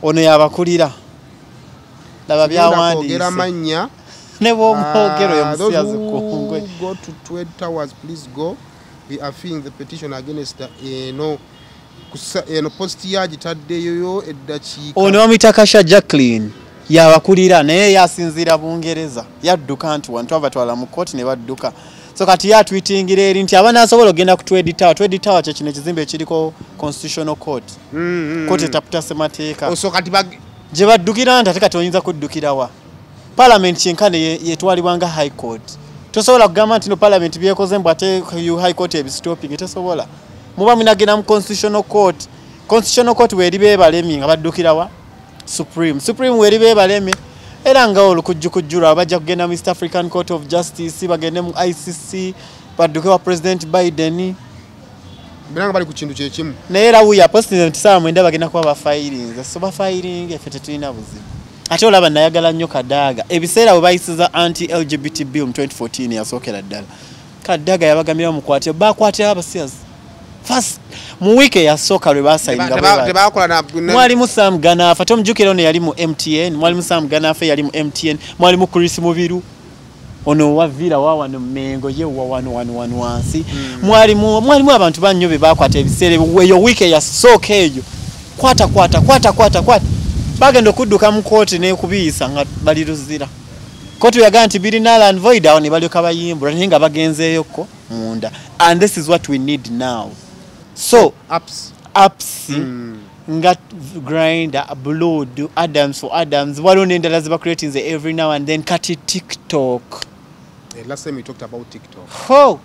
ono yabakulira laba byawandiise manya ne bw'omwogero yo musiyazi kungwe. Go to Twed Towers, please go. We are feeling the petition against post ya gitaddeyo eddakiika. Ono bamuyita Kasha Jacqueline yabakulira naye yasinzira Bungereza yadduka nti wantu abatwala mu kooti ne badduka. So kati ya tweetingira eri nti abana asobola ogenda ku Twed Tower. Twed Tower kye kino ekizimbe ekiriko Constitutional Court. Court etaputa ssemateeka. So kati gye baddukira nti ate kati oyinza kuddukirawa. Parliament kyenkane yetwalibwanga High Court. Tosobola kugamba nti no Parliament byekoze mbu ate High Court ebisitoping tosobola. Muba munagenda mu Constitutional Court. Constitutional Court weri bebalemi nga baddukirawa Supreme weri bebalemi era nga olukujjukujjura bajja kugenda mu East African Court of Justice bagende mu ICC baddukewa President Biden biranga bali ku kintu kye kimu naye era uya President Sam mwenda bagenda kuba ba filing so ba filing efete tulina buzibu ate olaba nayagala nnyo Kadaga ebiseera bwe bayisiza anti-LGBT bill mu 2014 yasookera ddala Kadaga yabagamira mu kwatiro bakwatira abasiyazi first mu wiki yasooka lwe basayinga mwalimu Sam Ganafa tomujjukira ono yali mu MTN mwalimu Sam Ganafa yali mu MTN mwalimu Chris Mubiru ono wavira wawano Mengo ye wawano wansi mwalimu abantu bannyo be bakwata ebiseera eyo wiki yasooka eyo kwata bagenda okudduka mu kooti n'ekubiisa nga bali luzira kooti yagaa nti biri null and void awo ne balyoka bayimbula naye nga bagenzeeyoko munda and this is what we need now. So apps nga Grindr, Blood, Adams for Adams waliwo n'endala ziba creating every now and then kati TikTok. Last time we talked about TikTok.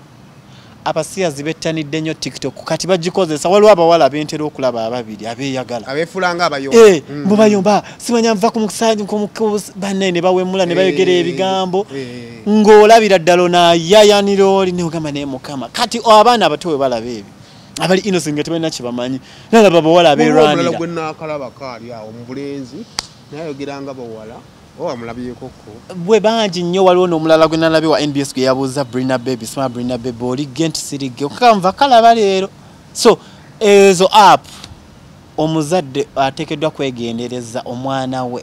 Abasiyazi bettanidde nnyo TikTok kati bagikozesa waliwo abawala abentera okulaba ababiri abeeyagala abeefulanga abayomba mubayomba simanya nva ku mukusaji banne ne bawemula ne bayogera ebigambo ng'olabira ddala nayayanira oli ne ogamba naye Mukama kati abaana abato we balaba ebyo abali innocent nga tebalina kye bamanyi nalaba abawala abeerwanira gwe naakalaba kaali awo mu bulenzi nayogeranga bawala bwe bangi nnyo waliwo n'omulala gwe nalabye wa NBS gwe yabuuza Brina Baby sima Brina Baby oli genti sirige okanva kalaba leero so ezo app omuzadde ateekeddwa kwegendereza omwana we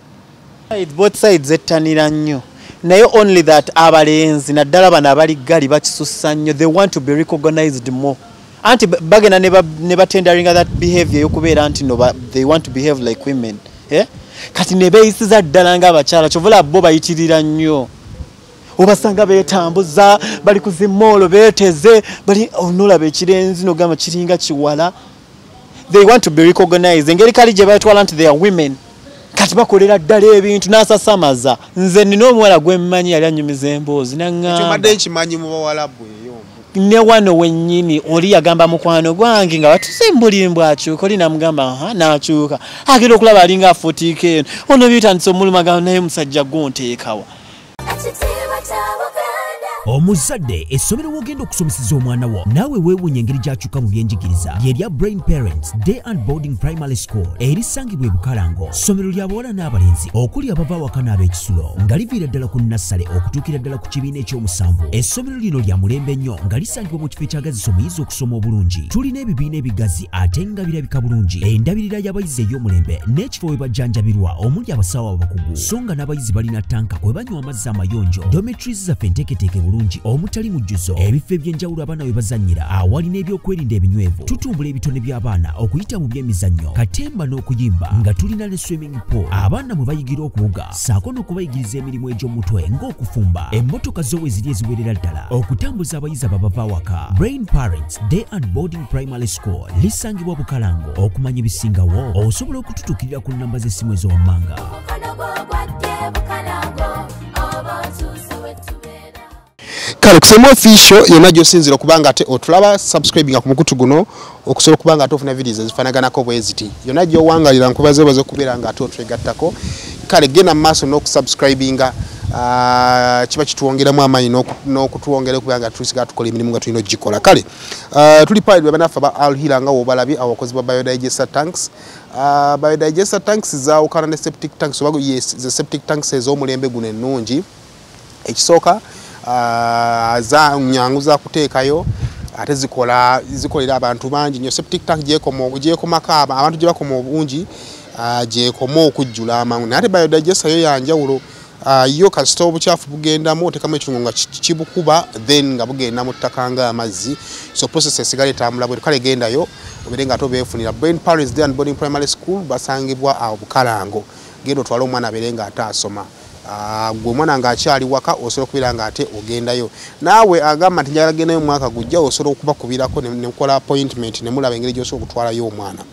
both sides ettanira nnyo naye only that abalenzi naddala bano abali gali bakisussa nnyo they want to be recognized more anti bagenda ne batenderinga that behavior yokubeera nti no they want to behave like women kati ne beeyisiza ddala ng'abakyala kyovula bo bayitirira nnyo obasanga beetambuza bali ku zimoolo beeteze bali onolaba ekirenzi nogamba kiringa kiwala they want to be recognized engeri kali gye bayitwala nti they are women kati bakolera ddala ebintu n'asasamaza nze nina omuwala gwe mmanyi yali annyumiza emboozi naŋŋamba nkimanyi mu bawala bwe ne wano wennyini oli yagamba mukwano gwange nga batusimbulimbwa akyuka oli namugamba n'akyuka agenda okulaba alinga afutiika eno ono bitandisa omulumagano naye musajja gonteekawa omuzadde essomero wogenda okusomeseza omwana wo naawe weewuunya engeri gy'akyuka mu byenjigiriza lyerya Brain Parents Day and Boarding Primary School erisangibwa e Bukalango ssomero ly'abawala n'abalenzi okuli abava awaka n'ab'ekisulo nga liviira ddala ku nassale okutuukira ddala ku kibiina ekyomusanvu essomero lino lya mulembe nnyo nga lisangibwa mu kifo ekyagazisa omuyizi okusoma obulungi tulina ebibiina ebigazi ate nga birabika bulungi endabirira y'abayizi ey'omulembe n'ekifo we bajjanjabirwa omuli abasawo abakugu so nga n'abayizi balina tanka kwe banywa amazzi amayonjo dormitories zaffe enteeketeeke omutali mujjuzo ebifo eby'enjawulo abaana we bazannyira awali n'ebyokwerinda ebinywevu tutumbula ebitone by'abaana okuyita mu by'emizannyo katemba n'okuyimba nga tulina ne swimming pool abaana mwe bayigira okuwuga saako n'okubayigiriza emirimu egy'omutwe ng'okufumba emmotoka zo we ziri eziwerera ddala okutambuza abayizi ababava awaka Brain Parents Day and Boarding Primary School lisangibwa Bukalango okumanya ebisingawo osobola okututuukirira ku nnamba z'essimu ez'owammanga. Kale kusema official yonna gy'osinzira okubanga ate otulaba subscribing ku mukutu guno okusobola okubanga ate ofuna videos ezifaanaganako bweziti yonna gy'owangalira nkubaze okubeera nga ate otwegattako kale genda mu maaso n'okusubscribinga kiba kitwongeramu amaanyi n'okutuwongera okubanga tusiga tukola emirimu nga tulina ogikola kale tuli pale banaffe ba Al Hira nga wobalabye abakozi ba biodigester tanks biodigester tanks zaawukana ne septic tanks oba yes the septic tanks ez'omulembe guno ennungi ekisooka za nyangu za kuteekayo ate zikolera abantu bangi nnyo septic tank gyekomako abantu gye bakoma obungi gyekoma okujjula amangu naye ate biodigester yo yanjawulo yo kasita obucaafu bugendamu otekamu ekirungo nga kibukuba then nga bugenda mu ttaka ng'amazzi so process esigala etambula bwe kale gendayo obere nga ate obeefunira Brain Parents Day and Boarding Primary School basangibwa awo Bukalango genda otwala omwana abere nga ate asoma gwe omwana ng'akyali waka osobola okubeera nga ate ogendayo naawe agamba nti njagala gendayo omwaka gujja osobola okubakubirako nemukola appointment ne mulaba engeri gy'osobola okutwalayo omwana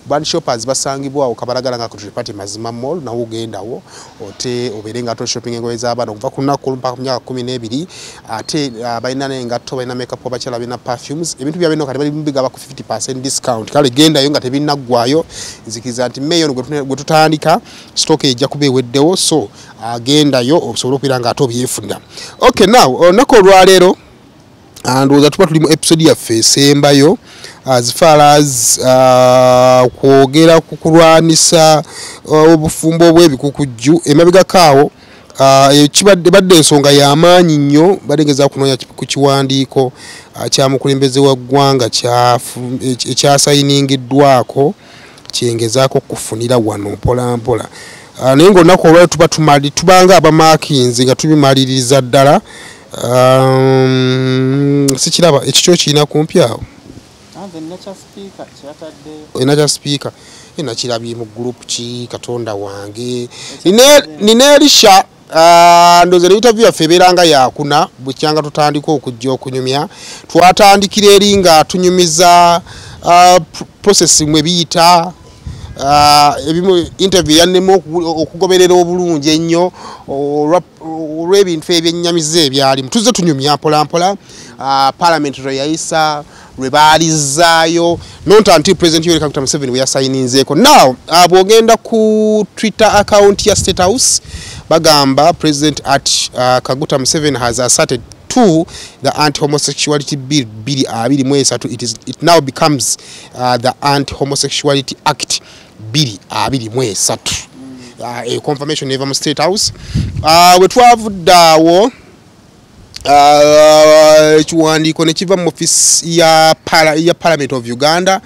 Brand Shoppers basangibwa awo Kabalagala nga ku Tripati Mazima Mall nawo ogendawo ote obeere nga ate shopping engoye z'abaana okuva ku lunaku mpaka ku myaka 12 ate balina n'engatto balina makeup abakyala balina perfumes ebintu byabino kati bali bigaba ku 50% discount kale gendayo nga tebinaggwayo nzikiriza nti May ono gwe tutandika stock ejja kuba eweddewo so agendayo okusobola okubeera nga ate obyefunira okay now olunaku olwaleero ndowooza tuba tuli mu episode yaffe esembayo as far as kwogera ku kulwanisa obufumbo obw'ebikukujju emabegakaawo badde ensonga y'amaanyi nnyo badegeza kunoonya ku kiwandiiko kya mukulembeze wa ggwanga ekyasayiningiddwako kyengezaako kufunira wano mpolampola naye ng'olunaku olwali tubanga abamaakinzi nga tubimaliriza ddala sikiraba ekikyo kirina kumpi awo enakya speaker nakirabye mu group ki katonda wange nina erisha ndoze interview yaffe ebeeranga yakuna bukyanga tutandika okujja okunyumya twatandikira eri nga tunyumiza process mwe biyita ebimu interview yannemu okugoberera obulungi ennyo olw'ebintu ebyennyamiza ebyalimu tuzze tunyumya mpolampola parliament lwe yayisa lwe baalizaayo not until President Yoweri Kaguta Museveni we yasayininzeeko now bw'ogenda ku Twitter account ya State House bagamba President at Kaguta Museveni has asserted to the Anti-Homosexuality Bill 23 it now becomes the Anti-Homosexuality Act 23 a confirmation eva mu State House we twavudde awo ekiwandiiko ne kiva mu office ya Parliament of Uganda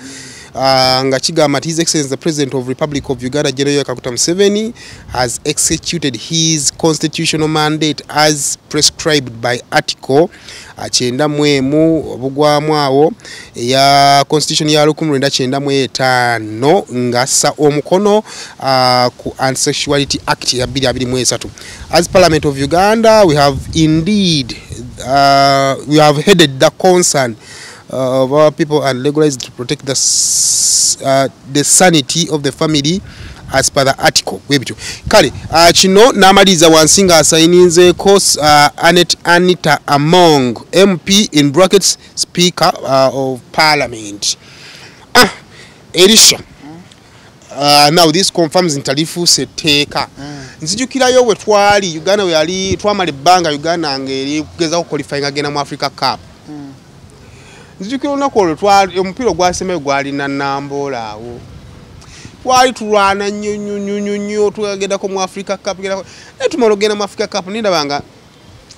nga kigamba His Excellency the President of Republic of Uganda General Yoweri Kaguta Museveni has executed his constitutional mandate as prescribed by Article 91 obugwamu awo ya Constitution ya 1995 ngassa omukono ku Anti-Sexuality Act ya 2023. As Parliament of Uganda we have indeed we have headed the concern of our people and legalized to protect the sanity of the family as per the article webito kale kino namaliza wansi nga asayininzeeko Anita Among MP in brackets Speaker of Parliament Elisha now this confirms ntalifu seteeka nzijukirayo we twali Uganda we yali twamala ebbanga Uganda ngeri kugeza ku qualifying agenda mu Africa Cup nzijukira olunaku olwo twali omupiira ogwasembayo gwalina Nambola awo twali tulwana nnyo tugendako mu Africa Cup naye tumala ogenda mu Africa Cup nindabanga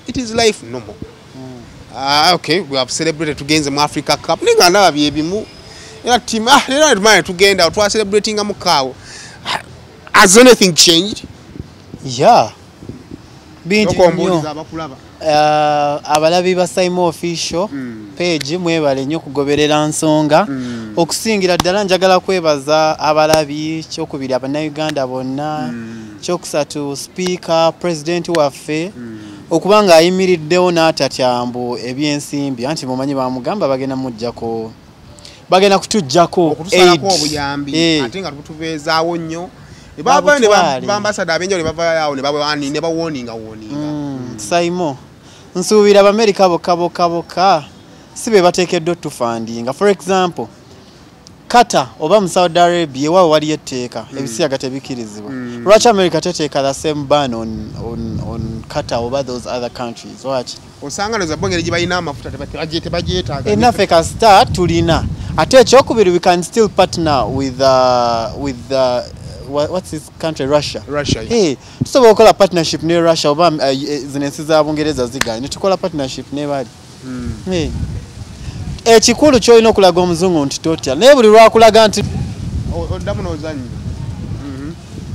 it is life normal okay we have celebrated tugenze mu Africa Cup ninga ndaba byebimu era team era tumanye tugenda twa celebrating amukaawo has anything changed yeah bintu nnyo abalabi ba Saimo official page mwebale nnyo kugoberera nsonga okusingira ddala njagala kwebaza abalabi kyokubiri abannayuganda bonna kyokusatu speaker president waffe okubanga ayimiriddewo n'atatyambu ebyensimbi anti mumanyi bamugamba bagenda kutujjako okutusalako obuyambi ate nga tutubeezaawo nnyo baba ne bambasada abenjawulo ne bavaayo ne bawoninga Saimo nsuubira Abamerika bokka si be bateekeddwa tufandinga for example Qatar oba mu Saudi Arabia waawe wali etteeka ebisiyaga tebikirizibwa lwaki America teteeka the same ban on Qatar oba those other countries lwaki osanga noza bongere gye balina amafuta tebagyetaaga ennaffe kasita tulina ate ekyokubiri we can still partner with what's this country Russia hey tusobola okukola partnership ne Russia oba zino ensi za Bungereza ziganye ne tukola partnership ne bali hey ekikulu kyolina okulaga omuzungu nti totya naye buli lwakulaga nti oddamu n'ozanyi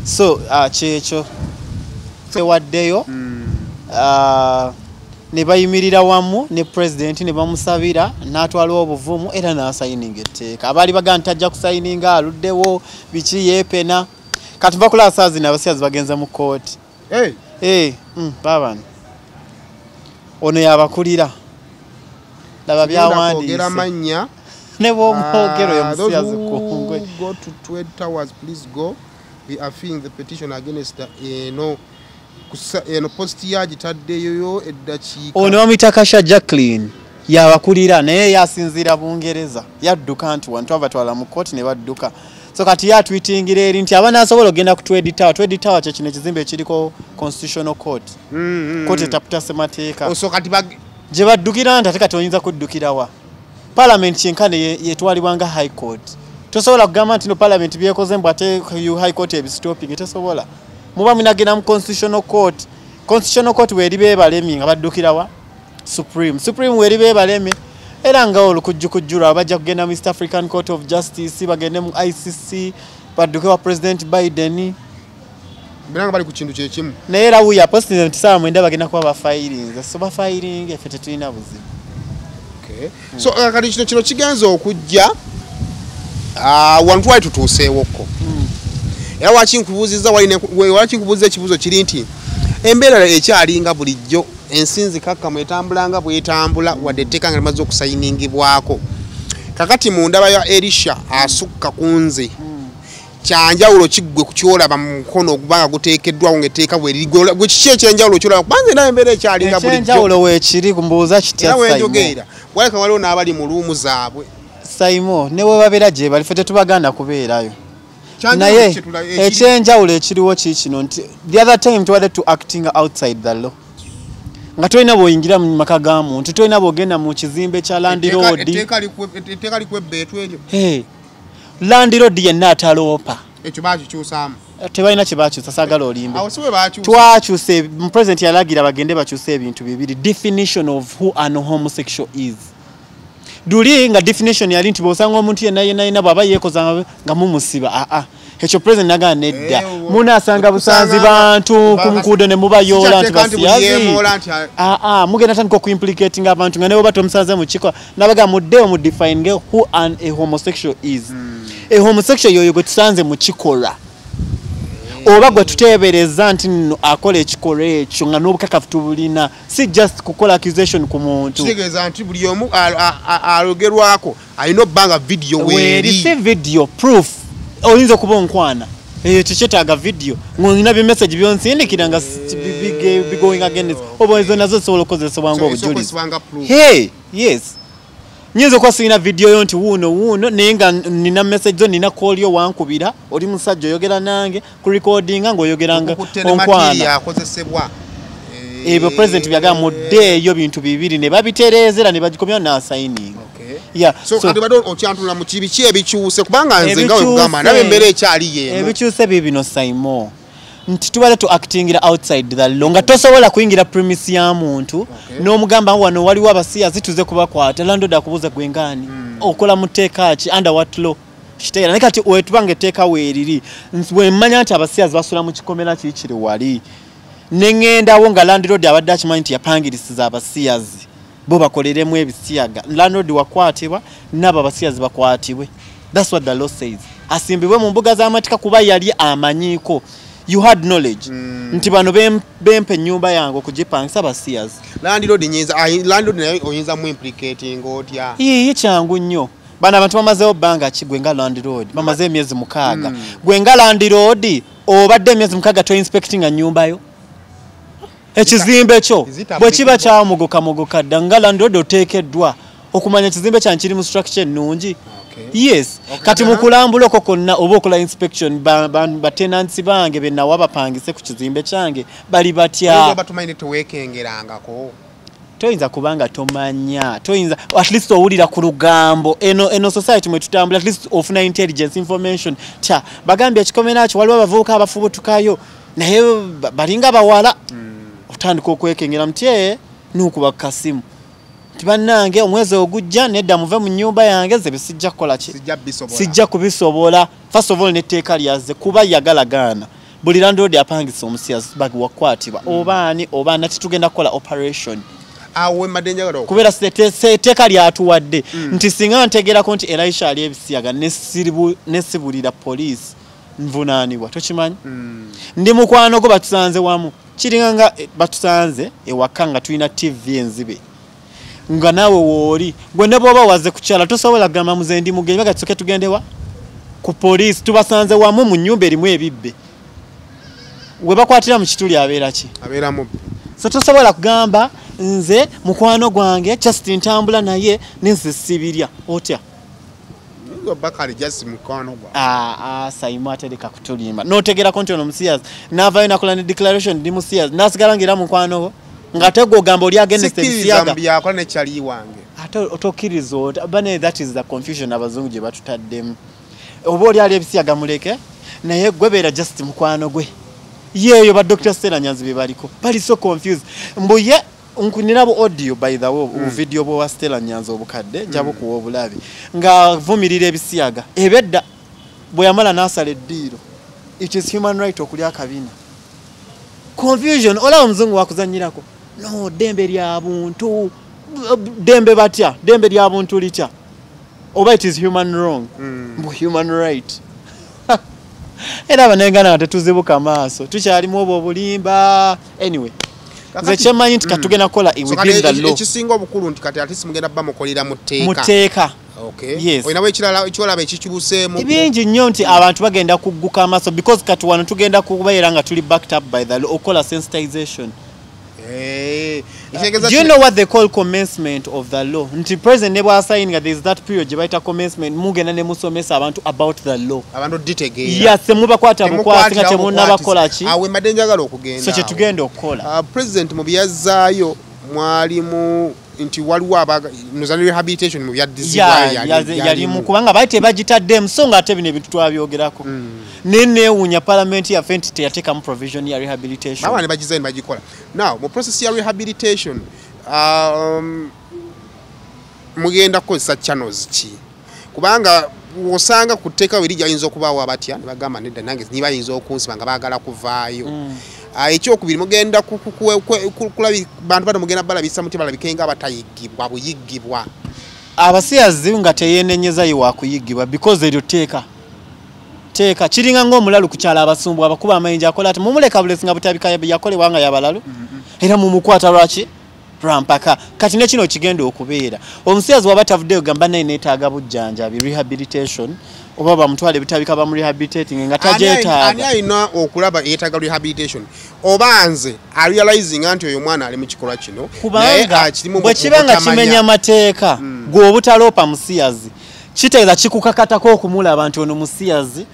so kyekyo waddeyo ne bayimirira wamu ne president ne bamusabira n'atwala obuvumu era n'asayininga etteeka abaali bagamba nti ajja kusayininga aluddewo biki yeepena kati nva kulaba saa zino abasiyazi bagenze mu kooti baabana ono yabakulira laba byawandiise ne bwomwogero yo musiyazi kungwe go to Twed Towers please go we are feeling the petition against posti yagitaddeyo eddakiika ono wamitaka Jacqueline yabakulira naye yasinzira Bungereza yadduka nti wantu abatwala mu kooti ne badduka so kati yatwitingira eri nti abana asobola ogenda ku Twed Tower kye kino ekizimbe ekiriko Constitutional Court kooti etaputa ssemateeka so kati gye baddukira nti ate kati oyinza kuddukirawa Parliament kyenkane yetwalibwa nga High Court tosobola kugamba nti no Parliament byekoze mbu ate High Court ebisitoping tesobola muba munagenda mu Constitutional Court weri bebalemi nga baddukirawa Supreme weri bebalemi era nga olukujjukujjura abajja kugenda mu East African Court of Justice bagende mu ICC baddukewa President Biden biranga bali ku kintu kye kimu naye era uya president saa mwenda bagenda kuba bafiling so bafiling efete tulina buzibu so kati kino kigenza okujja wantu wali tutuuseewoko era wakinkubuuziza wakinkubuuziza ekibuuzo kiri nti embeera ekyalinga bulijjo ensinzi kakkamu etambulanga bwetambula wadde etteeka nga limaze okusayiningibwako kakati mu ndaba ya Elisha asukka ku nze kyanjawulo kiggwe ku kyolaba mu mukono okubanga guteekeddwawo ng'etteeka bwe kiki ekyenjawulo kyolaba kubanza era embeera ekyalinga bulijjo ekyenjawulo weekiri kumbuuza kitya Simon wenjogera waleka waliwo n'abali mu luumu zaabwe Simon ne we babeera gye bali fete tubaganda kubeerayo naye ekyenjawulo ekiriwo kikino nti the other time tuwadde to acting outside the law nga tolina bw'oyingira mu maka ga muntu tolina bw'ogenda mu kizimbe kya Land Road etteeka likwebbeetu eryo Land Road yenna ataloopa ekyo baakikyusaamu tebalina kye baakyusa saagala olimbe awo si bwe baakyusa twakyuse president yalagira bagende bakyuse ebintu bibiri definition of who an homosexual is duli nga definition yali nti bw'osanga omuntu yenna bw'aba yeekoza nga mumusiba ekyo president nagana nedda munaasanga busanzi bantu ku mukuudo ne mubayoola nti basiyazi mugenda tandika okuimplicating abantu nga nebo batomusanze mu kiko nabaga muddeewo mu define who a homosexual is a homosexual yoyo gwe tusanze mu kikolwa oba gwe tuteebereza nti nno akola ekikolwa ekyo nga n'obukakafu tubulina si just kukola accusation ku muntu kitegeeza nti buli omu alogerwako alina obbanga video weeri si video proof oyinza okuba onkwana tekyetaaga video ng'olina bimessage byonsindikira nga bigoing against oba ezo nazo zisobola okukozesebwa ng'obujulizi yes nyinza okuba sirina video yo nti wuuno naye nga nina message zo nina call yo wankubira oli musajja oyogera nange ku recordinga ng'oyogeranga onkwana ebyo president byagamba muddeeyo bintu bibiri ne babitereezera ne bagikomyawo n'assigning so kati bado okyantula mu kibiki ebikyuse kubanga nze nga wekugamba nabe embeera ekyali yeemu ebikyuse bibino Simon nti tubale to actingira outside the law nga tosobola kuyingira premise ya muntu n'omugamba wano waliwo abasiyazi tuze kubakwata landlord akubuuza gwe ngani okola mu tteeka ki under what law kitegeera naye kati wetubanga etteeka weeriri wemmanya nti abasiyazi basula mu kikomera kiikiri wali neŋŋendawo nga landlord abadde akimanyi nti yapangirisiza abasiyazi bo bakoleremu ebisiyaga landlord wakwatibwa n'abo abasiyazi bakwatibwe that's what the law says asimbibwe mu mbuga z'amatika kuba yali amanyiiko you had knowledge nti bano bempe ennyumba yange okugipangisa abasiyazi landlord naye oyinza mu implicating otya yiyi kyangu nnyo bano abantu bamazeewo bbanga ki gwe nga landlord bamaze emyezi 6 gwe nga landlord obadde emyezi 6 toinspectinga nnyumbayo ekizimbe kyo bwe kiba kyamogoka dda nga landlord oteekeddwa okumanya ekizimbe kyange kiri mu structure ennungi yes kati mu kulambula okwo konna oba okola inspection batenansi bange benawa bapangise ku kizimbe kyange bali batya toyinza kubanga tomanya toyinza at least owulira ku lugambo eno society mwe tutambula at least ofuna intelligence information tya bagambye ekikomera kyo waliwo abavubuka abafubutukayo naye balinga bawala otandika okwekengera mutye nukuba kasimu tibannange omwezi ogujja nedda muve mu nnyumba yange ze bisijja kukola ki sijja kubisobola first of all netteeka lyaze kuba yagalagaana buli landlord apangisa omusiyazi bagi wakwatibwa obaani titugenda kukola operation awe madenjagalo kubeera seteeka lyatuwadde nti singa ntegeerako nti Elisha ali ebisiyaga nesibulira poliisi nvunaanibwa tokimanyi ndi mukwano go batusanze wamu kiringa nga batusanze ewaka nga tulina TV enzibe nga naawe wooli gwe ne bw'oba waze kukyala tosobola kugamba muze ndi mugenyi bagatusoke tugendewa ku poliisi tubasanze wamu mu nnyumba erimu ebibbe we bakwatira mu kituli abeera ki abeera mubbi so tosobola kugamba nze mukwano gwange just ntambula naye nenze sibirya otya Bakari just mukwano gwa Saimu atereka kutulimba notegerako nti ono musiyazi navayo nakola ne declaration ndi musiyazi nasigala ngira mukwano nga tego gambo oli against ebisiyaga Zambia akola ne chali wange ate otokirizo bane that is the confusion abazungu gye batutaddemu oba oli ali ebisiyaga muleke naye gwebeera just mukwano gwe yeeyo ba Dr. Stella Nyanzi bebaliko bali so confused mbuye nkunirabo audio by the way video bo wa Stella Nyanzi obukadde jabo kuwa obulabi nga vumirira ebisiyaga ebedda bwe yamala nasale eddiiro it is human right okulya akabina confusion ola omuzungu wakuzanyirako no dembe lya buntu dembe batya dembe lya buntu litya oba it is human wrong human right era banengana tetuzibuka maaso tukyalimu obwo obulimba anyway nze kyemanyi nti katugenda kola within the law ekisinga obukulu nti kati ate simugenda bamukolera muteeka okay yes oyinawo ekirala ekyolaba ekikibuseemu ebingi nnyo nti abantu bagenda kugguka amaaso because kati wano tugenda kubeera nga tuli backed up by the law okola sensitization. Do you know what they call commencement of the law? Nti president ne bw'asayinga there is that period gye bayita commencement mugenda ne musomesa abantu about the law. Abantu ditegeera. Yes, mubakwata bukwasi nga temunnabakola ki. Awe madenjagala okugenda. So kye tugenda okukola. President mu byazzaayo mwalimu nti waliwo nozana rehabilitation mu byaddizibwa yalimu kubanga bali tebagitaddemu so nga ate bino ebintu twabyogerako neneewuunya parliament yaffe nti teyateekamu provision ya rehabilitation bawa ne bagizaini bagikola now mu process ya rehabilitation mugenda kukozesa channels ki kubanga osanga kuteeka weri ayinza okubaawo abatya ne bagamba nedda nange niba ayinza okunsiba nga baagala kuvaayo ekyokubiri mugenda kulabi bantu bano mugenda balabisa muti balabikenga abatayigibwa buyigibwa abasiyazi nga teyenenyeza yi wakuyigibwa because eryo teeka kiringa ng'omulalu kukyala abasumbu abakuba amayinja akola ati mumuleka bulesinga butabika yakolebwa nga yabalalu era mumukwata lwaki rampaka kati nekino kigenda okubeera omusiyazi waba tavuddeyo gamba naye neetaaga bujjanjabi rehabilitation oba bamutwale bitabika bamu rehabilitating nga tajeetaaga ani alina okulaba yeetaaga rehabilitation oba nze arealizing anti oyo mwana ali mu kikolwa kino kubanga bwe kibanga kimenya amateeka gwe obutaloopa musiyazi kitegeeza kikukakatako okumulaba nti ono musiyazi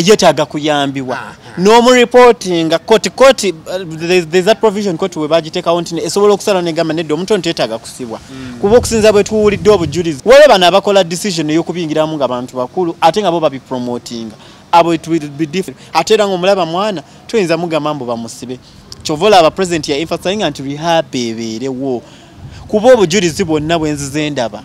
yeetaaga kuyambibwa n'omureportinga koti there's that provision koti we bagiteekawo nti esobola okusala negamba nedda omuntu ono teetaaga kusibwa kuba okusinza bwe tuwulidde obujulizi waliwo bano abakola decision ey'okubingiramu nga bantu bakulu ate nga bo babipromotinga abo it will be different ate era ng'omulaba mwana tuyinza mugamba mbu bamusibe kyova olaba president ya emphasizing nti rehab ebeerewo kuba obujulizi bwonna bwenzize ndaba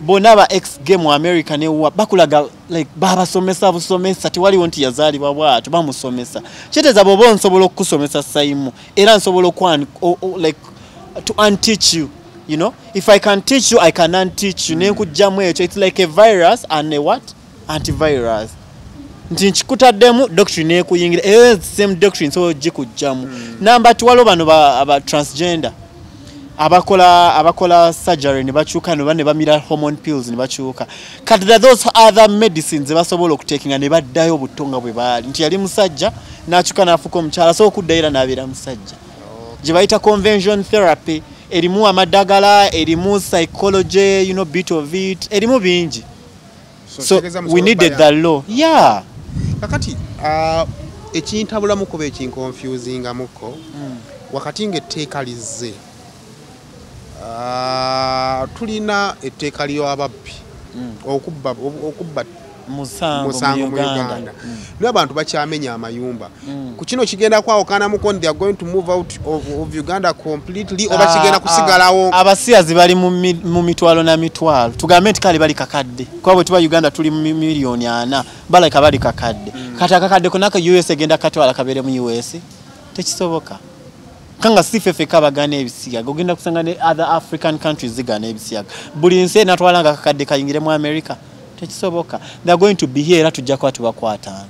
bonna ba ex game mu America ne wa bakulaga like babasomesa busomesa tiwaliwo nti yazaalibwa bwatu bamusomesa kiteeza bobo nsobola okukusomesa saimu era nsobola like to unteach you, you know, if I can teach you I can unteach you nekujjamu ekyo it's like a virus and a what antivirus nti nkikutaddemu doctrine ekuyingira same doctrine so gikujjamu number 2 waliwo bano aba transgender abakola surgery ne bachuka ne bamira hormone pills ne bachuka kati those other medicines basobola okutekinga ne baddayo obutonga bwe bali nti yali musajja nachuka nafuka omukyala so okuddaira nabeera musajja gye bayita convention therapy erimu amadagala erimu psychology, you know, bit of it erimu bingi so we needed the law kakati ekintabula muko ekinconfusing amuko wakati ng'etteeka lizze tulina etteeka ly'ababbi okubba musango mu Uganda n'abantu bakyamenya amayumba ku kino kigenda kwawukana muko they are going to move out of Uganda completely oba kigenda kusigalawo abasiyazi bali mu mitwalo na mitwalo tugambe nti kale bali kakadde kwa bwe tuba Uganda tuli miliyoni 4 balaka bali kakadde kati akakadde konaka US egenda katwala kabere mu US tekisoboka kanga sifefe kabagana ebisiyaga ogenda kusanga ne other African countries zigana ebisiyaga buli nsi natwala nga kakadde kayingire mu America tekisoboka they are going to be here tujja kwa tubakwatanga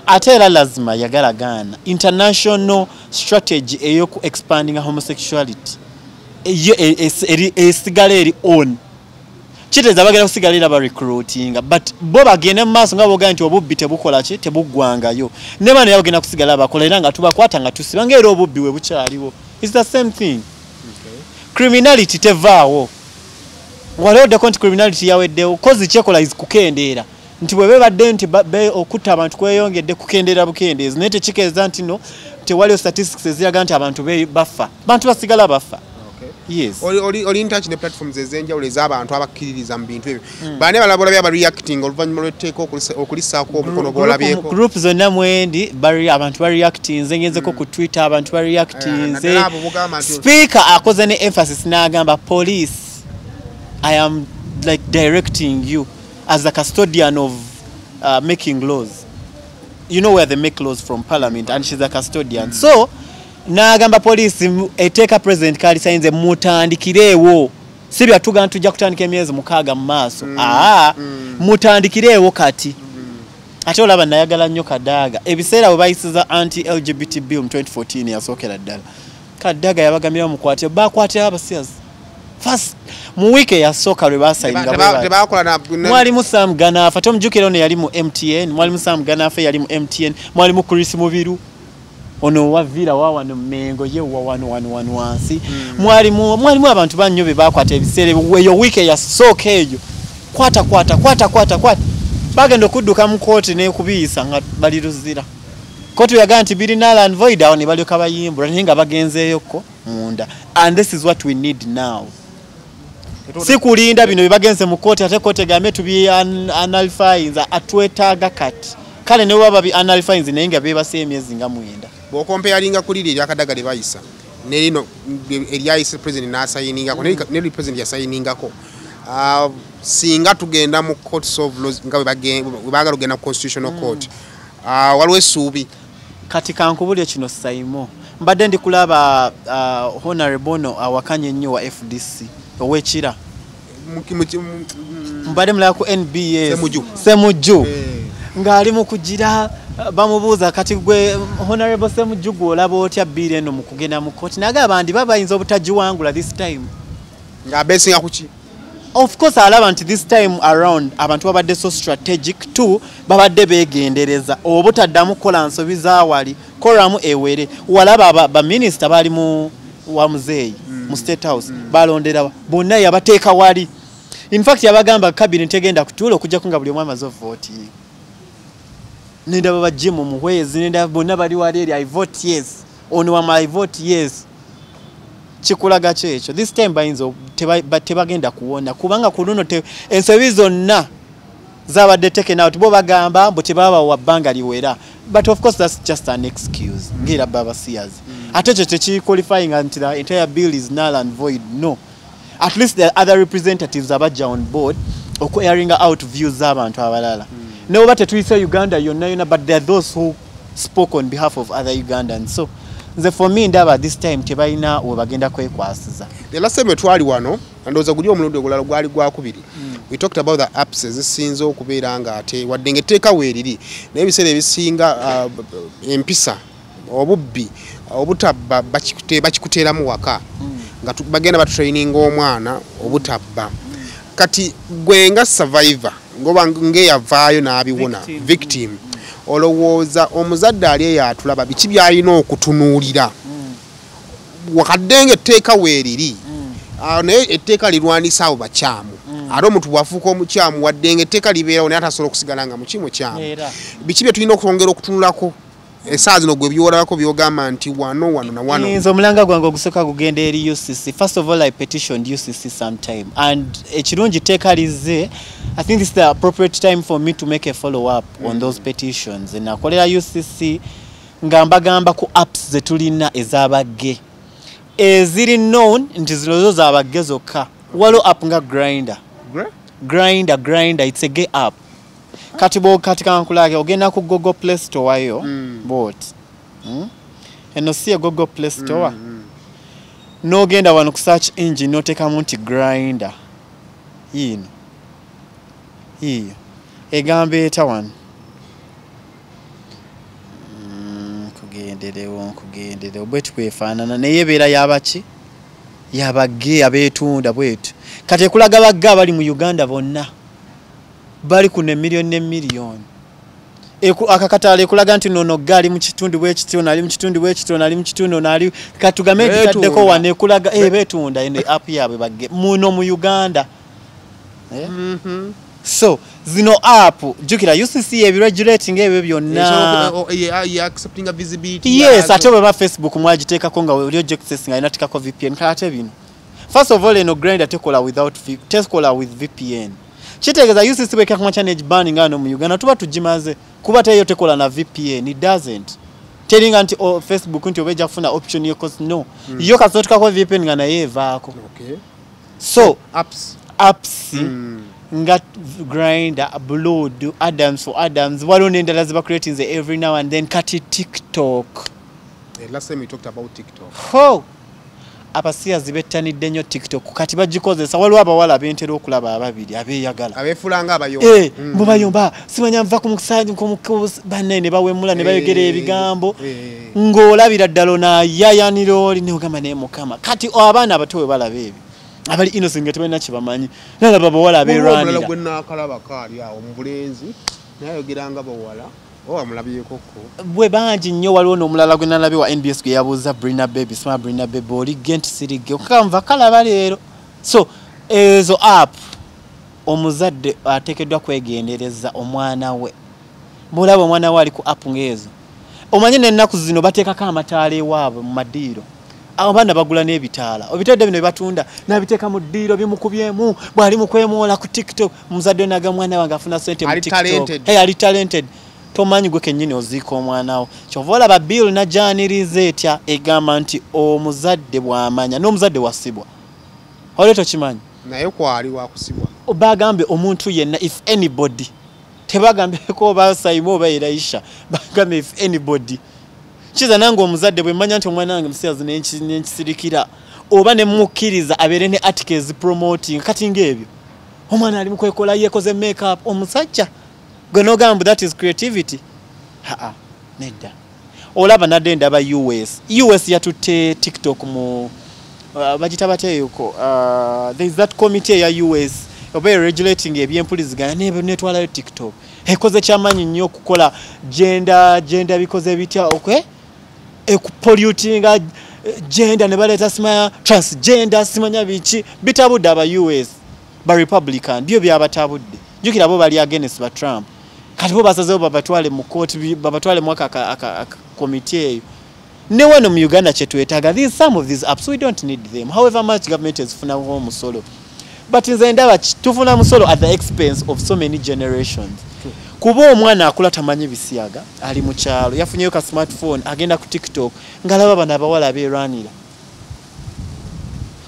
ate era lazima yagala gana international strategy eyo ku expanding homosexuality esigala eri on kiteza bagenda kusigalira ba recruiting but bo bagenda mu maaso nga boga nti obubbi tebukola ki tebuggwangayo ne bano yabagenda kusigala bakola era nga tubakwata nga tusiba ngero obubbi we bukyaliwo it's the same thing criminality tevaawo waliwo the content criminality yaweddewo kozi kyekola is kukendeera nti bwe bebadde nti okutta abantu kweyongedde kukendeera bukendeezi naye tekikeeza nti no tewaliwo statistics eziraga nti abantu bafa bantu basigala bafa. Yes. Oli in touch ne platforms ezenjawulo ez'abantu abakkiririza mu bintu ebyo bane balabula byaba reacting oluvannyuma lw'etteeka okulissaako omukono bw'olabyeko group zonna mwendi abantu bareactinze ngenzeko ku Twitter abantu bareactinze speaker akoze ne emphasis n'agamba police I am like directing you as a custodian of making laws. You know where they make laws from parliament and she's a custodian. So nagamba police eteka president kali sayinze mutandikirewo sibya tugana tujja kutandika emyezi mukaaga mu maaso mutandikirewo kati ate olaba nayagala nnyo Kadaga ebiseera bwe bayisiza anti-LGBT bill mu 2014 yasookera ddala Kadaga yabagamira mukwate bakwate abasiyazi first mu wiki yasooka lwe basayinga mwalimu Sam Ganafa tomujjukira ono yali mu MTN mwalimu Sam Ganafa yali mu MTN mwalimu Chris Mubiru ono wavira wawano Mengo ye wawano wansi mwalimu abantu bannyo be bakwata ebiseere weyo wiki yasooka eyo kwata bagenda okudduka mu kooti n'ekubiyisa nga baliruzira kooti yagaa nti biri null and void awo ne balyoka bayimbula naye nga bagenzeeyoko munda and this is what we need now si kulinda bino bebagenze mu kooti ate kooti egambe tubi analfines atwetaaga kati kale ne baba bi analfines naye nga bebase emyezi nga 9 bw'okompeyalinga ku liri eryakadaga lye bayisa ne lino eryayise president n'asayiningako ne liri president yasayiningako singa tugenda mu courts of laws nga bwe baagala ogenda mu constitutional court waliwo essuubi kati kankubulye kino Saimo mbadde ndi kulaba honorable no awakanye nnyo wa FDC owekira mbadde mulaba ku NBS Semujju ng'ali mu kugira bamubuuza kati gwe honorable Semujju gw'olaba otya bill eno mu kugenda mu kooti nagamba ndi babayinza obutagiwangula this time ng'abeesinga ku ki of course alaba nti this time around abantu babadde so strategic too babadde beegendereza obutaddamu kola nsobi zaawali koramu ewere walaba ba minister bali mu wa muzeeyi mu state house balondera bonna yabateeka wali in fact yabagamba cabinet egenda kutuula okujja kunga buli omwamaze vote nenda baba Jim muhwezi nenda bonna bali wali eri I vote yes on wa my vote yes chikulaga checho this time bayinzo tebagenda kuwona kubanga kununo ensobi zonna zabadde taken out bo bagamba mbo tebaba wa banga liwera but of course that's just an excuse ngira baba seers ate kyo teki qualifying until the entire bill is null and void no at least the other representatives abajja on board airing out views z'abantu abalala no bate tuise Uganda yonna but there are those who spoke on behalf of other Ugandans so for me ndaba this time tebalina we bagenda kwekwasiza the last time twali wano ndoza guli omulundi ogulala gwali gwakubiri we talked about the apps ezisinza okubeera nga ate wadde ngeteeka weeriri naye ebiseera ebisinga empisa obubbi obutabba bakikuteeramu waka nga bagenda batraininga omwana obutabba kati gwe nga survivor ngoba ngeyavaayo n'abiwona victim olowooza omuzadde ali eyatulaba biki byalina okutunuulira wakaddenga etteeka weeriri naye etteeka lirwanisa abo bakyamu ate omuntu bwafuuka omukyamu waddenga etteeka libeerawo naye atasobola okusigala nga mukimu kyamu biki bye tulina okwongera okutunulako esaazi zino gwe byolabako byogamba nti wano na wano nze omulanga gwange ogusooka kugenda eri UCC first of all I petitioned UCC sometime and ekirungi tteeka lize I think this is the appropriate time for me to make a follow up on those petitions nakolera UCC ngambagamba ku apps zetulina ez'abagge eziri known nti zino zo z'abagge zokka waliwo app nga Grindr it's a gay app kati bo kati kankulage ogenda ku Google Play Store yo bot eno si Google Play Store no genda wano ku search engine no teka munti grinder yino iyo egambe eta wano kugendere bwetu kwefaanana naye beera yabaki yabage abetunda bwetu kati ekulaga bagga bali mu Uganda bonna bali ku ne million akakatale ekulaga nti nono gali mu kitundu bwekityo nali mu kitundu bwekityo nali mu kitundu nali katugame kitaddeko wane ekulaga betunda ene app yabe bagge muno mu Uganda so zino app jukira UCC regulating ebyo byonna accepting a visibility yes ate ba Facebook mwagiteeka ko nga oli access nga inatika ko VPN kate bino first of all eno grinder tekola with VPN kitegeeza UCC bweka kuma channel banning ano mu Uganda tuba tujimaze kuba tayo tekola na VPN it doesn't telling anti Facebook nti obeja kufuna option yo cause no yo kasotika ko VPN nga naye vaako okay so apps nga grinder upload Adams for Adams walone ndala ziba creating the every now and then kati TikTok last time we talked about TikTok abasia zibettanidde nnyo TikTok kati bagikozesa waliwo abawala abentera okulaba ababiri abeyagala abefulanga abayomba mubayomba simanya nva ku mukusanyi banne ne bawemula ne bayogera ebigambo ng'olabira ddala nayayanira oli ne ogamba naye mukama kati abaana abato we balaba ebyo abali innocent nga tebalina kibamanyi nalaba abawala abeerwanira omulala gwe naakalaba kaali awo mu bulenzi nayogeranga bawala amulabyeko bwe bangi nnyo waliwo n'omulala gwe nalabye wa NBS gwe yabuuza Brina Baby sima Brina Baby oli genti sirige okanva kalaba leero so ezo app omuzadde ateekeddwa kwegendereza omwana we mulaba omwana we ali ku app ng'ezo omanyi n'ennaku zino bateekako amataala ewaabwe mu madiiro abaana bagula n'ebitaala obitadde bino batunda nabiteeka mu ddiiro bimukubyemu bwali mu kwemwola ku TikTok muzadde naga mwana wange afuna sente mu TikTok ali talented tomanyi gwe kennyini oziika omwana wo kyova olaba bill najaniriza etya egamba nti omuzadde bw'amanya n'omuzadde wasibwa oleeto kimanyi naye kwali wakusibwa bagambe omuntu yenna if anybody tebagambeko oba Saimo oba Elisha bagambe if anybody kiza nange omuzadde bwe mmanya nti omwana wange musiyazi n'enkisirikira oba ne mukkiriza abeere ne articles promoting kati ng'ebyo omwana ali mu kwekola yeekoze makeup omusajja gwe n'ogamba that is creativity nedda olaba nadde ndaba US yatutte TikTok mu bagita bateeyoko there is that committee ya US oba regulating ebyempuliziganya netwalayo TikTok ekoze kyamanyi nnyo okukola gender bikoze bitya polluting gender ne baleeta simanya transgender simanya biki bitabudde aba US ba Republican byo byabatabudde jukira bo bali against ba Trump kati bo basazeho babatwale mu court babatwale mu committee eyo ne wano mu Uganda kyetwetaaga some of these apps we don't need them however much government is funa musolo but nze ndaba tufuna musolo at the expense of so many generations kuba omwana akula tamanyi bisiyaga ali mu kyalo yafunyeyo ka smartphone agenda ku TikTok ngalaba bana abawala abeerwanira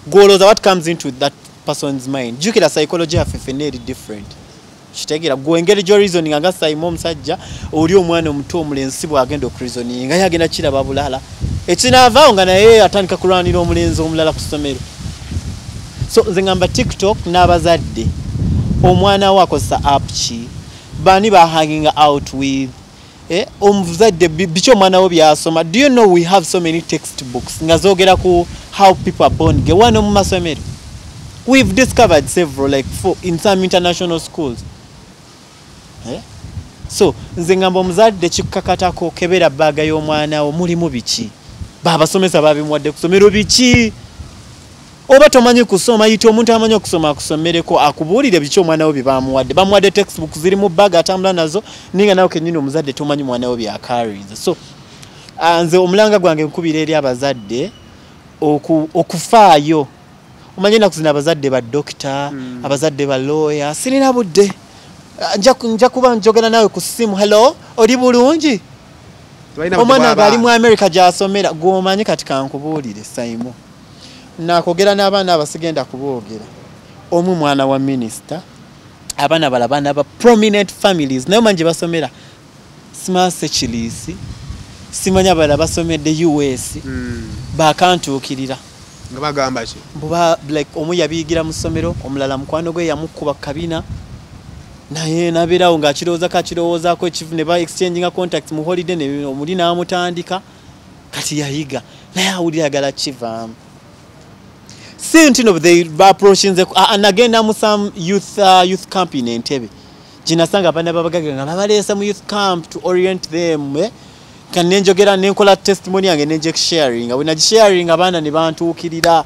goloza what comes into that person's mind jukira psychology yaffe neeri different kitegeera gwengeri jo reasoning anga Saimo omusajja oli omwana omuto omulenzi bw'agenda okureasoning nga yagenda kiraba bulala ekinaavaawo nga naye atandika kulwanira omulenzi omulala ku ssomero so nze ngamba TikTok n'abazadde omwana we akozesa app ki bani ba hanging out with omuzadde biki omwana we byasoma do you know we have so many textbooks nga zoogera ku how people are born ge wano mu masomero we've discovered several like in some international schools so nze ngamba omuzadde kikakatako kebera baaga y'omwana wo mulimu biki babasomesa babimuwadde kusomero biki oba tomanyi kusoma yiti omuntu amanyi okusoma akusomereko akubuulire biki omwana wo bamuwadde textbook ziri mu bag atambula nazo ninga nawe kennyini omuzadde tomanyi mwana wo byakariza so nze omulanga gwange nkubira eri abazadde okufaayo omanyi ennaku zino abazadde ba dokita abazadde ba lawyer sirina budde nja kuba njogera nawe ku ssimu hello oli bulungi omwana nga ali mu America gy'asomera gw'omanyi kati kankubuulire Saimo nakogera n'abaana abasigenda kuboogera omu mwana wa minisita abaana balabana ba prominent families nayo manje basomera simase chilisi simanya bala basomedde US bakantuukirira nga bagamba ki buba like omu yabiyigira mu ssomero omulala mukwano gwe yamukuba kabina naye nabirawo ng'akirowooza kakirowoozaako ekivu ne ba exchanging contacts mu holiday ne omuli n'amutandika kati yayiga naye awulira ayagala kivaamu si ntino they approachinze and again namu some youth camp in Entebbe jinasanga abana babagaga nga babaleesa mu youth camp to orient them kanenjogera nenkola testimony yange nenje sharing abuna sharing abana ne bantuukirira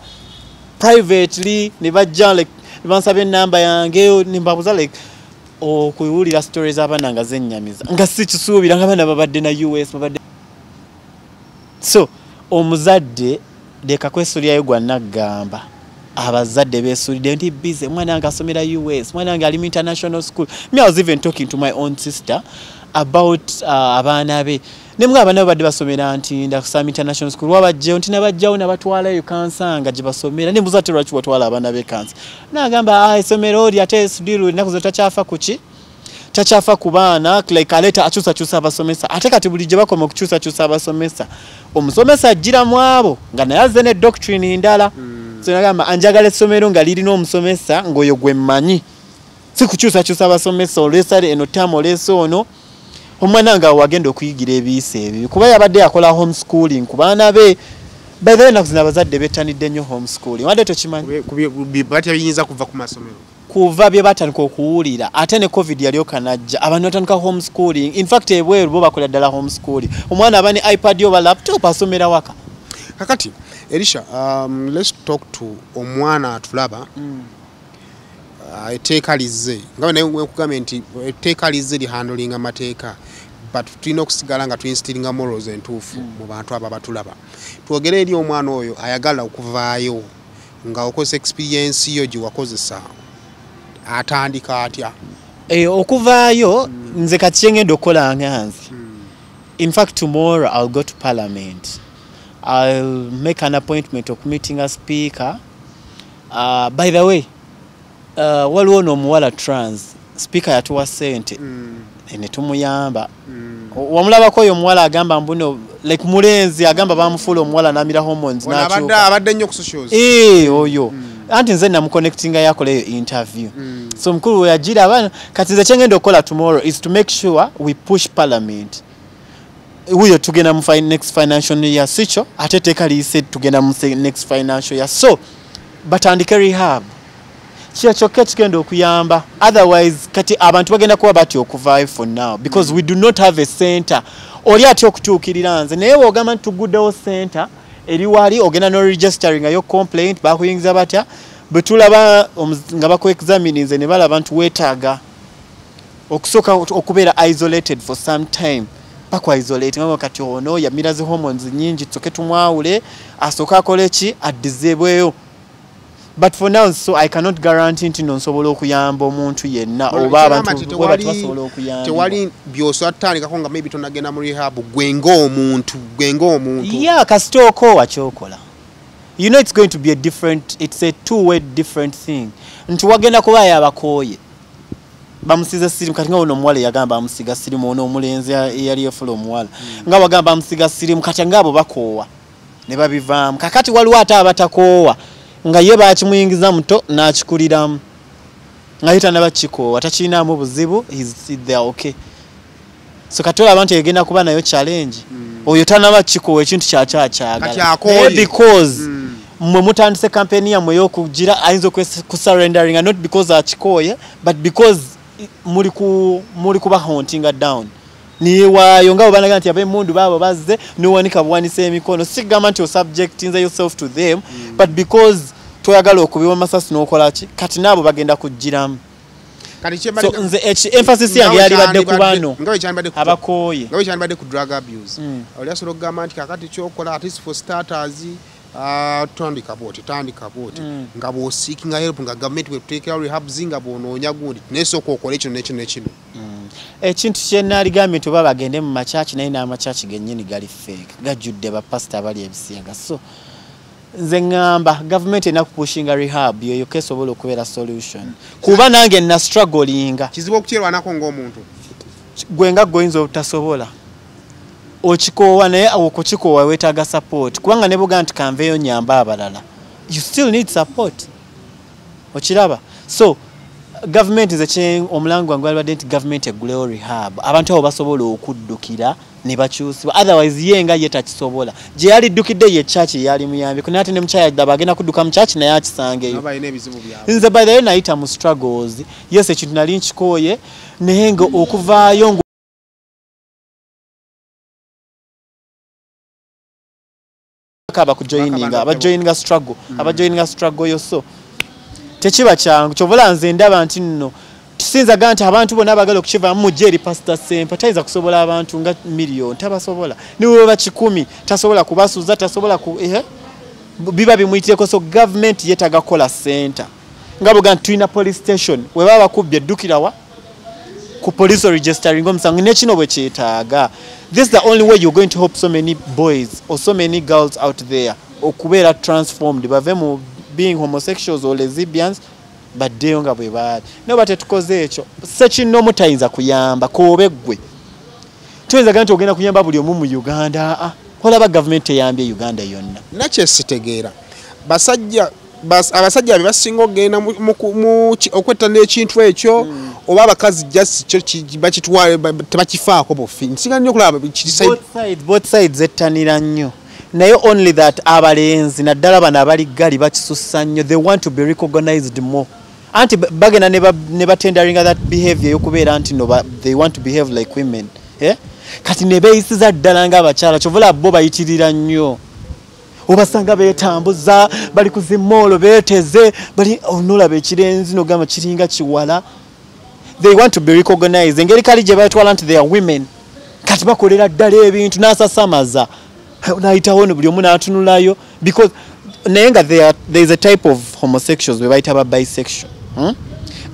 privately ne bajja like ne bansabe number yange ne mbabuza like okuwulira stories abana nga zennyamiza nga si kisuubira nga abana babadde na US babadde so omuzadde leka kwesulirayo gwa nagamba abazadde besulide nti busy mwana wange asomera US mwana wange ali mu international school me I was even talking to my own sister about abaana be nemwe abaana badde basomera nti ndakusama international school wabajjeyo nti nabajjawo nabatwalayo kansanga gye basomera ne mbuza terwaki watwala abaana be kansa nagamba esomero oli ate sudiru naku zo takyafa kuki takyafa ku baana like aleta akyusa abasomesa ate kati buli gye bakoma okukyusa abasomesa omusomesa ajjira mu abo nga naye azze ne doctrine ndala so nagamba anjagala essomero nga lirina omusomesa ng'oyo gwe mmanyi si kukyusa abasomesa olwesale eno tamu oleesa ono omwana nga wagenda okuyigira ebiyise ebyo kuba yabadde akola homeschooling ku baana be by the way naku zino abazadde bettanidde nnyo homeschooling wadde tokimanyi batya biyinza kuva ku masomero kuva bye batandika okuwulira ate ne covid yalyoka najja abantu batandika homeschooling in fact ebweru bo bakola ddala homeschooling omwana aba ne ipad oba laptop asomera waka kakati Elisha let's talk to omwana atulaba etteeka lizze nga naye nkugambye nti etteeka lizze lihandling amateeka but tulina okusigala nga tuinstilinga morals entuufu mu bantu abo abatulaba twogere eri omwana oyo ayagala okuvaayo nga okozesa experience yo gye wakozesa atandika atya okuvaayo nze kati kyengenda okukola nganzi in fact tomorrow I'll go to parliament I'll make an appointment of meeting a speaker by the way waliwo n'omuwala trans speaker yatuwa ssente ne tumuyamba wamulabako oyo omuwala agamba mbuno like mulenzi agamba bamufuula omuwala namira hormones abadde nnyo ku socials oyo anti nze namuconnectinga yakoleyo interview so mukulu we yagira abana kati nze kyengenda okukola tomorrow is to make sure we push parliament huyo tugenda mu next financial year sicho ate teeka liyise tugenda mu next financial year so batandike rehab kyokka kigenda okuyamba otherwise kati abantu bagenda kuba bati okuvaayo for now because we do not have a center oli ati okutuukirira nze naye woogamba nti tuguddewo center eri wali ogenda no registering ayo complaint bakuyingiza batya bwe tulaba nga bakuexamine nze ne balaba nti weetaaga okusooka okubeera isolated for some time pakwa isolate nga kati ono yamira zi hormones nyingi tusoke tumwawule asooka akole ki addizebweyo but for now so I cannot guarantee nti nsobola okuyamba omuntu yenna oba abantu bwe basobola okuyamba tewali byoso atandikako nga maybe tonagenda mu rehab gwengo omuntu yeah kasitoko wakyokola you know it's going to be it's a two-way different thing nti wagenda kuba yabakooye bamusiza sirimu kati nga ono omuwala yagamba amusiga sirimu ono omulenzi yali yefula omuwala nga bagamba amusiga sirimu kati ngaabo bakoowa ne babivaamu kakati waliwo ate abatakoowa nga ye bakimuyingiza muto n'akikuliramu nga ye tanabakikoowa takirinaamu buzibu they're okay so kati olaba nti egenda kuba nayo challenge oyo tanabakikoowa ekintu kyakyakyaagala because mwe mutandise campaign yammwe y'okugira ayinza okusurrenderinga not because akikooye but because muli kuba haunting down niwaayo nga banaga nti abemundu babo bazze niwanika bwanisa emikono sigamba nti subjecting yourself to them but because toyagala okubiwa masasi n'okola ki kati nabo bagenda kujjiramu so nze emphasis yange yali badde ku bano abakooye nga wekyandibadde ku drug abuse oli asobola okugamba nti kakati kyokola at least for starters tandika bwoti nga bw'osiikinga help nga gavumenti bwetuteekera rehabs nga bw'onoonya gundi nesooka okola ekino nekino ekintu kyenaaligambye nti oba bagende mu makyaki naye n'amakyaki gennyini gali fake gajjudde bapasita abali ebisiyaga so nze ngamba government enakupushinga rehab yeyo kesobola okubeera solution kuba nange na strugglinga kizibu okukyerwanako ng'omuntu gwenga goyinza obutasobola okikoowa naye okukikoowa weetaaga support kubanga ne buga nti kanveeyo nyamba abalala you still need support okiraba so government nze omulango gwange walibadde nti government eggulewo rehab abantu abo basobola okuddukira ne bakyusibwa otherwise ye nga ye takisobola gye yaliddukidde ye church yali muyambeko naye ate ne mukyala ddaba agenda kudduka mu church naye akisangeyo nze by the way nayita mu struggles yes ekintu nali nkikooye naye nga okuvaayo abajoininga struggle yo so tekiba kyangu kyobola nze ndaba nti nno tusinzaga nti abantu bonna abagala okukivaamu mujje eri pastor sempa tayinza kusobola abantu nga miliyoni tabasobola niwe ba 10 tasobola kubasuza tasobola biba bimuyitireko so government yetaga kola center nga buga nti tulina police station we baba bakubye eddukirawa ku police registering omusango nekino bwe kyetaaga. This is the only way you're going to help so many boys or so many girls out there okubeera transformed bave mu being homosexuals or lesbians baddeyo nga bwe baali naye batetukoze ekyo sekino mutayinza kuyamba koobe ggwe tuyinza gana nti ogenda kuyamba buli omu mu Uganda olaba government eyambye Uganda yonna nakyesitegeera abasajja be basinga okugenda okwettanira ekintu ekyo oba abakazi bakitwale tebakifaako bufi nsinga nnyo okulaba both sides ettanira nnyo naye only that abalenzi naddala bano abali gali bakisussa nnyo they want to be recognized more anti bagenda ne batendaringa that behavior yokubeera nti no they want to behave like women kati ne beeyisiza ddala ng'abakyala kyovula bo bayitirira nnyo obasanga beetambuza bali ku zimoolo beeteze bali onolaba ekirenzi nogamba kiringa kiwala they want to be recognized engeri kali gye bayitwala nti they are women kati bakolera ddala ebintu n'asasamaza nayitawo ne buli omu n'atunulayo because naye nga there is a type of homosexuals we bayita ba bisexual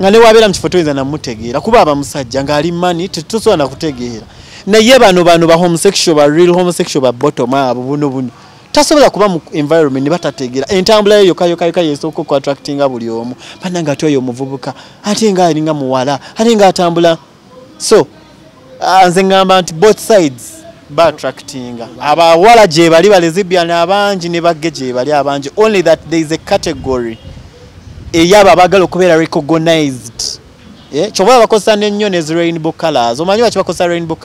nga ne wabeera mu kifo toyinza namutegeera kuba abamusajja ng'ali mani tetusobola nakutegeera naye bano ba homosexual ba real homosexual ba bottom abo buno tasobola kuba mu environment ne batategeera entambula yo yoka yesoko ku attractinga buli omu pananga toyo omuvubuka ate nga alinga muwala ate nga atambula so nze ngamba nti both sides ba attractinga abawala gye bali lesbian abangi ne bagge gye bali abangi only that there is a category eyaba abagala okubeera recognized chobola bakosa n'ennyo ne rainbow colors omanyi bakibakosa rainbow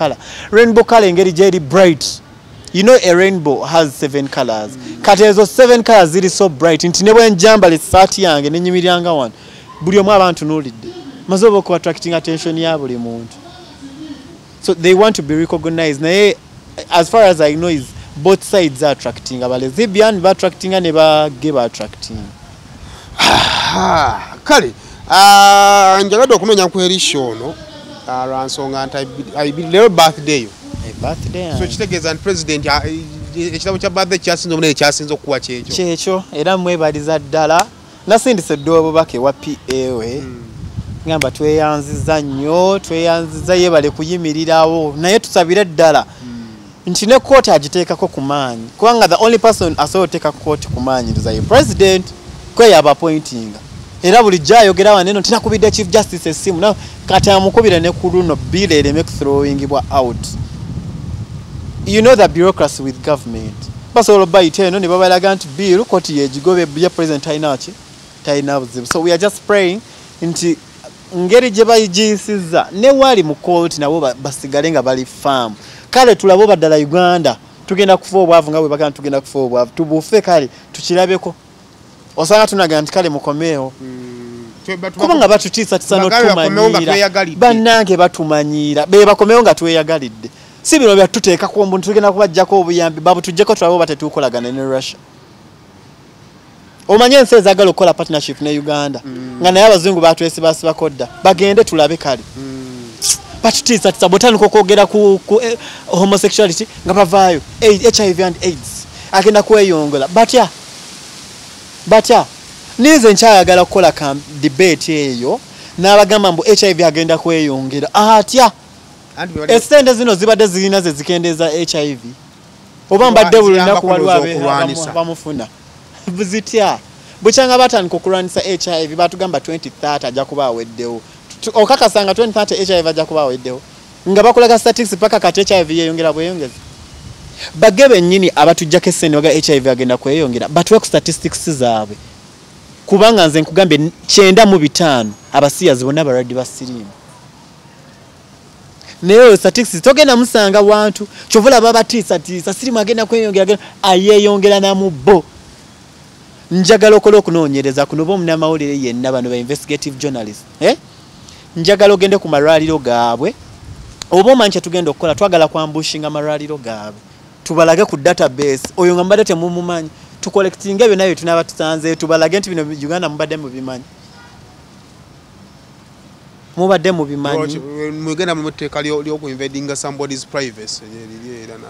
color engeri gyeri bright. You know a rainbow has 7 colors. Kati ezo 7 colors ziri so bright nti ne bwe njambala essaati yange ne nyimiranga wano buli omu abantu nulidde mazoba ku attracting attention ya buli muntu. So they want to be recognized. Naye as far as I know is both sides are attracting. Aba lesbian ba attracting ne ba gay ba attracting. Kale njagadde okumenya ku erisho ono lwansonga nti lero birthday yo. So kitegeeza nti president ekitabo kya birthday kyasinze omunene kyasinze okuwa kyekyo era mwebaliza ddala nasindise dde obubaka ewa PA we ngamba tweyanziza nnyo tweyanziza yebale kuyimirirawo naye tusabire ddala nti ne kooti agiteekako ku maanyi kubanga the only person asobola oteeka kooti ku maanyi ntiza ye president kwe yaba appointinga era bulijjo ayogera waneno tinakubidde chief justice essimu kati amukubire ne ku luno bill ereme kuthrowingibwa out. You know the bureaucracy with government. Basobola bayita eno ne babalaga nti bill kooti yegigobe ya president talina buzibu. So we are just praying nti ngeri gye bayigiyisiza ne wali mu kooti nabo basigale nga bali firm. Kale tulabo baddala Uganda tugenda kufa obwavu nga bwe bagamba tugenda kufa obwavu tubufe kale tukirabeko osanga tunaga nti kale mukomeewo kubanga batutiisa tisano tumanyira bannange batumanyiira be bakomeewo nga tweyagalidde si bino byatuteeka ku omuntu tugenda kubajjako obuyambi babutujjeko tulabo batetukolagana ne Russia omanye ensi ezaagala okukola partnership ne Uganda nga naye abazungu batwesibasibako dda bagende tulabe kale batutiisa tisabotandika okwogera ku homosexuality nga bavaayo HIV and AIDS agenda kweyongola batya nize nkyayagala kukola debate eyo n'abagamba mbu HIV agenda kweyongera atya esente zino zibadde zirina ze zikendeeza HIV oba mbadde buli lunaku waliwo bamufuna buzitya bukyanga batandika okulwanisa HIV batugamba 2030 ajja kuba aweddewo okakasanga 2030 HIV ajja kuba aweddewo nga bakulaga statistics paka kati HIV yeyongera bweyongeza bagebe nnyini abatujjako essene waga HIV agenda kweyongera batuwe ku statistics zaabwe kubanga nze nkugambe 95 abasiyazi bonna baradi basirimu naye statistics togenda musanga wantu kyovula babatiisa sirimu agenda kweyongera ayeyongera na mubbo njagala okola okunoonyereza kuno bomunamawulire yenna bano ba investigative journalists njagala ogende ku malwaliro gaabwe oba omanyi kyetugenda okukola twagala kwambushinga amalwaliro gaabwe tubalage ku database oyo nga mbadde temumumanyi tukolektinga byonna bye tunaba tusanze tubalage nti bino Uganda mubadde mubimanyi mubadde mubimanyi mugenda mu tteeka ly'oku invading somebody's privacy.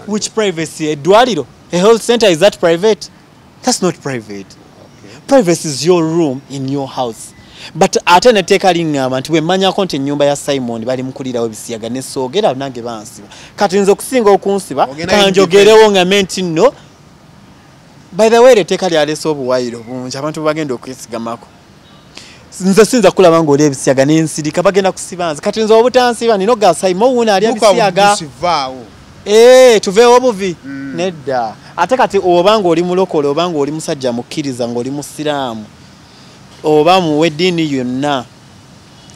Which privacy? Eddwaliro? A health center, is that private? That's not private. Okay. Privacy is your room in your house. But ate netteeka lingamba nti bwemmanyako nti ennyumba ya Simon bali mukulirawo bisiyaga ne soogera nange bansiba kati nze okusinga okunsiba kanjogerewo nga menti nno. By the way etteeka lyaleese obuwayiro bungi abantu bagenda okwesigamako nze sinza kulaba ng'oli ebisiyaga n'ensirika bagenda kusiba nze kati nze obutansiba nino ga Simon wuuna alya bisiyaga tuveewo obuvi nedda ate kati oba ng'oli mulokole oba ng'oli musajja mukkiriza ng'oli musiraamu oba muweddiini yonna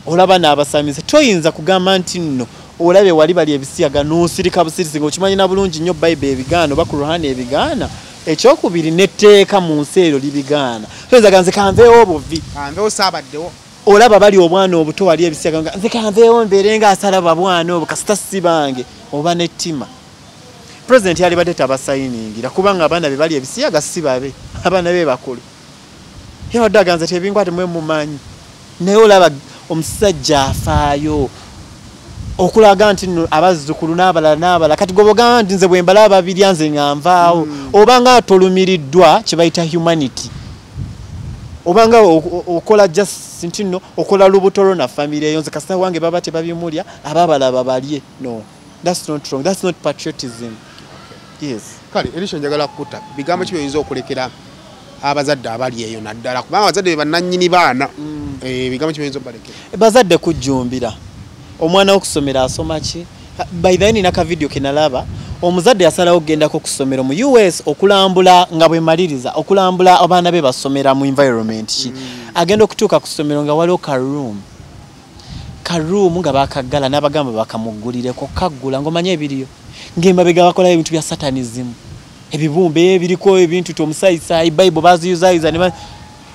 olaba n'abasamize toyinza kugamba nti nno olabe wali bali ebisiyaga n'osirika busirisi ng'okimanyina bulungi nnyo Bayibuli ebigaana oba Kuruhani ebigaana ekyokubiri netteeka mu nsi eryo libigaana toyinza ganze kanveewo obuvi kanveewo saabaddewo olaba bali obwana obuto wali ebisiyaga nga nze kanveewo mbeere nga asalaba bwana obwo kasita sibange oba nettima President yali badde tabasayiningira kubanga abaana be bali ebisiyaga si babe abaana be bakulu yabadde aganze tebinkwate mwe mumanyi naye olaba omusajja afaayo okulaga nti abazzukulu n'abalala kati goboga nti nze bwe mbala babiri nze nganvaawo obanga tolumiriddwa kye bayita humanity obanga okola just nti nno okola lubutolo na family eyo nze kasita wange baba tebabimulya ababalaba balye no that's not wrong, that's not patriotism. Yes kale erisho njagala kukuta bigambo ki byinza okulekera abazadde abali eyo naddala kubanga abazadde bannannyini baana bigambo ki byinza obalekera bazadde kujjumbira omwana okusomera asoma ki by the way naka video kenalaba omuzadde yasalawo ogendako kusomera mu US okulambula nga bwe maliriza okulambula abaana be basomera mu environment ki agenda okutuuka kusomero nga waliwo karoom nga bakagala n'abagamba bakamugulireko kaggula ng'omanye ebiriyo ng'emabega bakolayo ebintu bya satanism ebibumbe ebiriko ebintu tomusayisaayi Bible baziyuzaayiza ne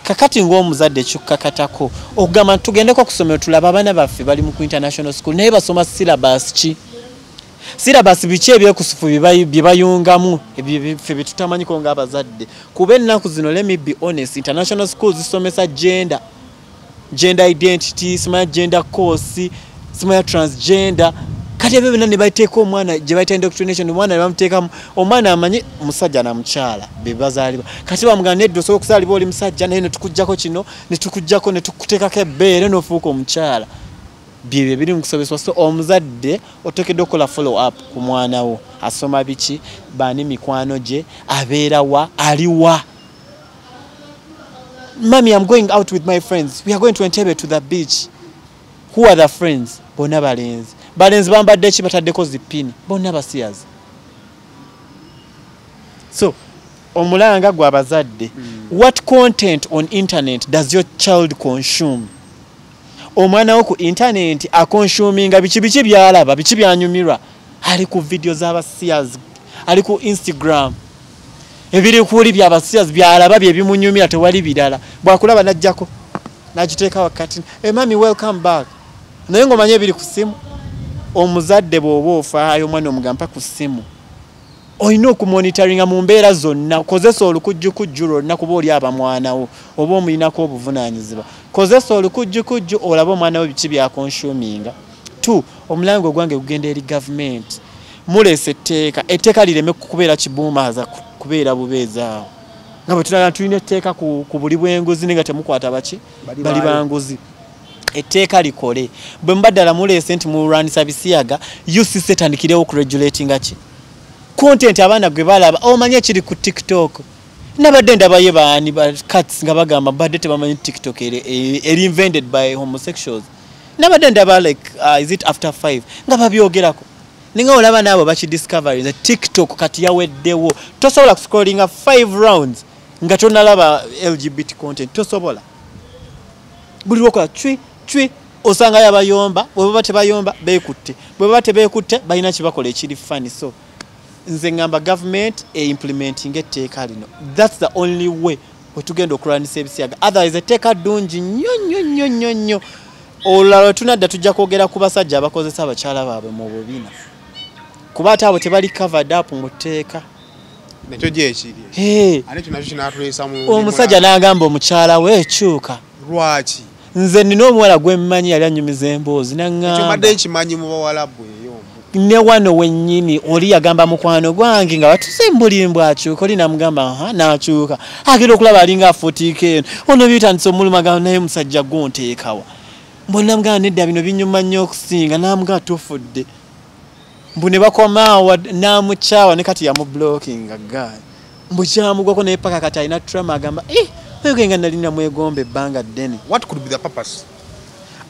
kakati ng'omuzadde kyukkakatako okugamba tugendeko kusomero tulaba abaana baffe bali mu international school naye basoma syllabus ki syllabus biki ebyekusufu bye bayungamu ebyo betutamanyi ng'abazadde kuba ennaku zino let me be honest international schools zisomesa gender identity simanya gender course simanya transgender kati ebyo byonna ne bayiteeka omwana gye bayita indoctrination omwana ne bamuteekamu omwana amanyi musajja na mukyala be bazaalibwa kati bamugamba nedda osobola okuzaalibwa oli musajja naye ne tukuggyako kino ne tukuggyako ne tukuteekako ebbeere n'ofuuka omukyala byebyo biri mu kusobeswa so omuzadde oteekeddwa okukola follow up ku mwana wo asoma biki baani mikwano gye abeera wa aliwa Mommy, I'm going out with my friends. We are going to Entebbe to the beach. Who are the friends? Bonna balenzi. Balenzi bambadde ki bataddeko zipini. Bonna basiyazi. So, omulanga gwa abazadde. What content on internet does your child consume? Omwana wo ku internet akonsuminga biki byalaba, biki byanyumirwa. Ali ku video z'abasiyazi. Ali ku Instagram. Ebiri kuli byabasiyazi byalaba bye bimunyumira tewali bidala bwakulaba najjako najiteeka wakati mami welcome back naye ngomanye biri ku simu omuzadde bw'oba ofaayo omwana omugamba ku simu olina okumonitoringa mu mbeera zonna kozesa olukujjukujju lwonna kuba oli abamwana wo oba omulinako obuvunaanyizibwa kozesa olukujjukujju olaba omwana wo biki byakonsuminga 2 omulango gwange gugenda eri gavumenti muleese etteeka lireme kubeera kibuumaaza kubeera bubeezaawo nga bwe tulala tulina etteeka ku buli bw'enguzi nga temukwata baki bali banguzi etteeka likole bwe mbaddala muleese nti mulwanisa bisiyaga UCC etandikirewo okuregulatinga ki content abaana gwe balaba omanye kiri ku TikTok nabadde ndabaye baani ba cats nga bagamba badde tebamanyi TikTok eri invented by homosexuals nabadde ndaba like is it after 5 nga babyogerako ninga olaba nabo bakidiscovery the TikTok kati yaweddewo tosobola scrollinga 5 rounds nga tonalaba LGBT content tosobola buli lwokola chwi osanga yabayomba bwe baba tebayomba beekutte bwe baba tebeekutte balina kibakola ekiri funny so nze ngamba government implementing etteeka lino that's the only way wetugenda okulwanisa ebisiyaga otherwise etteeka ddungi nnyo olulala tunadda tujja kwogera ku basajja abakozesa abakyala baabwe mu bubina kuba ate abo tebali covered up mu tteeka nekyo gyekiri ate kino nakyo kinatuleesa mu omusajja n'agamba omukyala we ekyuka lwaki nze nina omuwala gwe mmanyi yali anyumiza emboozi ekyo mbadde nkimanyi mu bawalabu eyo ne wano wennyini oli yagamba mukwano gwange nga batusembulimbwa akyuka oli namugamba n'akyuka agenda okulaba alinga afutiika eno ono bitandisa omulumagano naye musajja gonteekawa mbona mugamba nedda bino binyuma nnyo okusinga namugamba tufudde mbu ne bakomaawo n'amukyawa ne kati yamublockinga gaali mbu kyamugwako naye paka kati alina trama agamba oyogenga nalina mwegomba ebbanga ddene what could be the purpose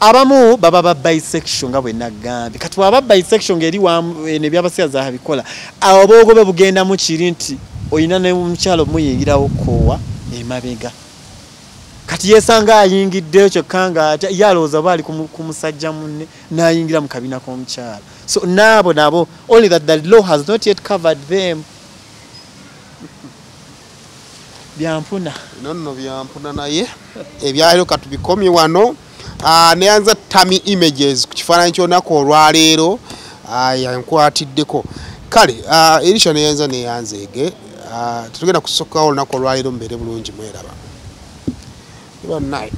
abamu baba ba bisexual nga bwe nagambye kati waba bisexual ngeri ne byabasiyaza abikola abo bogobe bugenda mu kiri nti oyina ne omukyalo muyingirawo koowa emabega kati yesanga ayingiddeyo kyokka nga yalowooza baali ku musajja munne n'ayingira mu kabina k'omukyalo so nabo only that the law has not yet covered them byampuna nonno byampuna naye ebyaliro katubikomye wano neyanza Tammy Images ku kifaananyi ky'olunaku olwaleero yankwatiddeko kale erisha neyanzeege tetugenda kusookawo olunaku olwaleero mbeere bulungi mweraba night